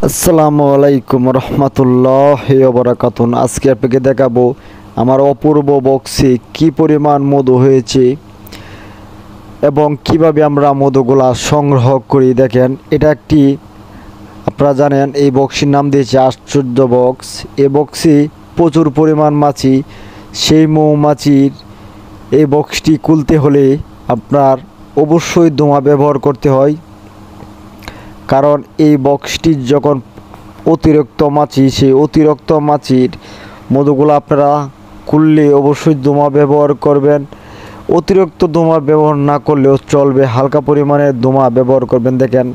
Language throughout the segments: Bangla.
আসসালামু আলাইকুম রহমতুল্লাহি ওয়া বারাকাতুহু। আজকে আপনাকে দেখাবো আমার অপূর্ব বক্সে কি পরিমাণ মধু হয়েছে এবং কিভাবে আমরা মধুগুলা সংগ্রহ করি। দেখেন, এটা একটি, আপনারা জানেন এই বক্সের নাম দিয়েছে আশ্চর্য বক্স। এই বক্সে প্রচুর পরিমাণ মাছি। সেই মৌমাছির এই বক্সটি খুলতে হলে আপনার অবশ্যই ধোঁয়া ব্যবহার করতে হয়, কারণ এই বক্সটি যখন অতিরিক্ত মাছি, সেই অতিরিক্ত মাছির মধুগুলো আপনারা খুললে অবশ্যই ধোঁয়া ব্যবহার করবেন। অতিরিক্ত ধোঁয়া ব্যবহার না করলেও চলবে, হালকা পরিমাণে ধোঁয়া ব্যবহার করবেন। দেখেন,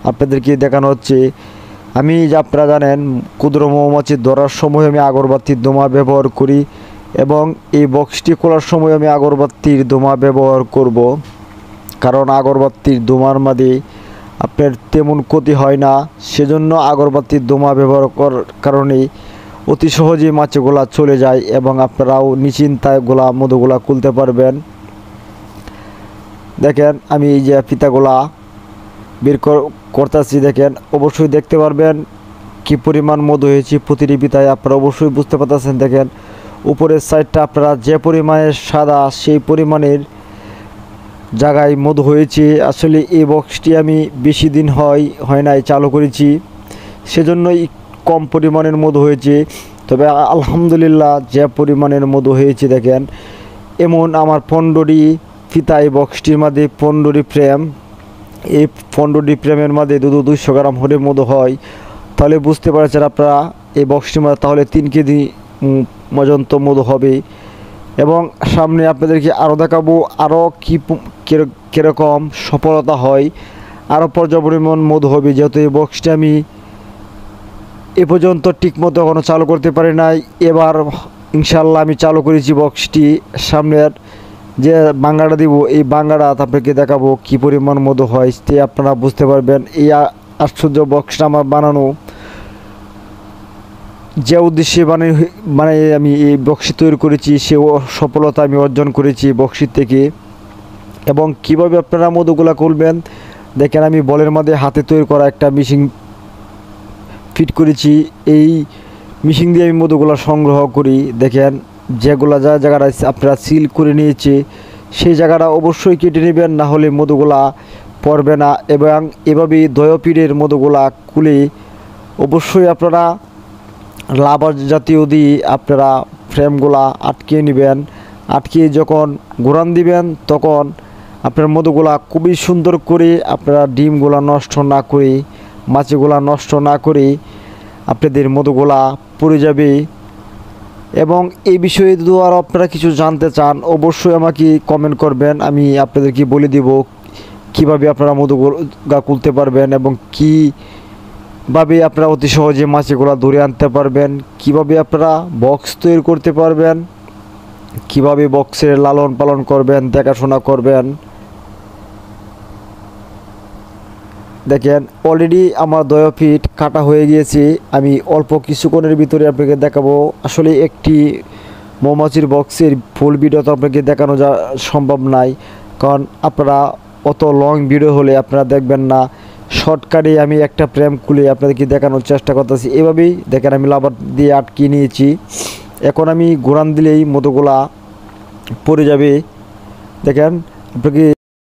আপনাদেরকে দেখানো হচ্ছে আমি, আপনারা জানেন ক্ষুদ্র মৌমাছি ধরার সময় আমি আগরবাতির ধোঁয়া ব্যবহার করি এবং এই বক্সটি খোলার সময় আমি আগরবাতির ধোঁয়া ব্যবহার করব, কারণ আগরবাতির ধোঁয়ার মধ্যে আপনার তেমন ক্ষতি হয় না। সেজন্য আগরবাতির ধোঁয়া ব্যবহার করার কারণে অতি সহজেই মাছিগুলা চলে যায় এবং আপনারাও নিশ্চিন্তায় মধুগুলা খুলতে পারবেন। দেখেন, আমি এই যে ফিতাগুলা বের করতেছি, দেখেন অবশ্যই দেখতে পারবেন কি পরিমাণ মধু হয়েছে প্রতিটি ফিতায়। আপনারা অবশ্যই বুঝতে পারতেছেন। দেখেন, উপরের সাইডটা আপনারা যে পরিমাণের সাদা, সেই পরিমাণের জায়গায় মধু হয়েছে। আসলে এই বক্সটি আমি বেশি দিন হয় নাই চালু করেছি, সেজন্যই কম পরিমাণের মধু হয়েছে। তবে আলহামদুলিল্লাহ যে পরিমাণের মধু হয়েছে, দেখেন এমন আমার 15টি ফিতা এই বক্সটির মধ্যে, 15টি ফ্রেম। এই 15টি ফ্রেমের মধ্যে 200 গ্রাম হলে মধু হয়। তাহলে বুঝতে পারছেন আপনারা এই বক্সটির মধ্যে তাহলে 3 কেজি পর্যন্ত মধু হবে। এবং সামনে আপনাদেরকে আরও দেখাবো আরও কীরকম সফলতা হয়, আরও পর্যাপ্ত পরিমাণ মধু হবে। যেহেতু এই বক্সটি আমি এ পর্যন্ত ঠিকমতো এখনও চালু করতে পারি নাই, এবার ইনশাল্লাহ আমি চালু করেছি বক্সটি। সামনের যে বাঙ্গাটা দিব, এই বাঙ্গাটা আপনাকে দেখাবো কি পরিমাণ মধু হয়, তে আপনারা বুঝতে পারবেন। এই আশ্চর্য বক্সটা আমার বানানো যে উদ্দেশ্যে মানে আমি এই বক্সি তৈরি করেছি, সে সফলতা আমি অর্জন করেছি বক্সির থেকে। এবং কিভাবে আপনারা মধুগুলা খুলবেন, দেখেন আমি বলের মধ্যে হাতে তৈরি করা একটা মেশিন ফিট করেছি। এই মেশিন দিয়ে আমি মধুগুলা সংগ্রহ করি। দেখেন, যেগুলা জায়গাটা আপনারা সিল করে নিয়েছে, সেই জায়গাটা অবশ্যই কেটে নেবেন, না হলে মধুগুলা পড়বে না। এবং এভাবেই দয়পীরের মধুগুলা খুলে অবশ্যই আপনারা লাভার জাতীয় দিয়ে আপনারা ফ্রেমগুলা আটকিয়ে নেবেন। আটকিয়ে যখন ঘোরান দিবেন, তখন আপনার মধুগুলা খুবই সুন্দর করে আপনারা ডিমগুলা নষ্ট না করে, মাছিগুলা নষ্ট না করে আপনাদের মধুগুলা পড়ে যাবে। এবং এই বিষয়ে যদি আরও আপনারা কিছু জানতে চান, অবশ্যই আমাকে কমেন্ট করবেন, আমি আপনাদেরকে বলে দিব কিভাবে আপনারা মধুগুলা খুলতে পারবেন এবং কীভাবে আপনারা অতি সহজে মাছিগুলা ধরে আনতে পারবেন, কিভাবে আপনারা বক্স তৈরি করতে পারবেন, কিভাবে বক্সের লালন পালন করবেন, দেখাশোনা করবেন। দেখেন, অলরেডি আমার 2 ফিট কাটা হয়ে গিয়েছে। আমি অল্প কিছুক্ষণের ভিতরে আপনাকে দেখাবো। আসলে একটি মৌমাছির বক্সের ফুল ভিডিও তো আপনাকে দেখানো সম্ভব নাই, কারণ আপনারা অত লং ভিডিও হলে আপনারা দেখবেন না। শর্টকাটে আমি একটা ফ্রেম খুলে আপনাদেরকে দেখানোর চেষ্টা করতেছি। এভাবেই দেখেন আমি লাভার দিয়ে আটকিয়ে নিয়েছি। এখন আমি ঘোরান দিলেই মধুগুলা পড়ে যাবে। দেখেন আপনাকে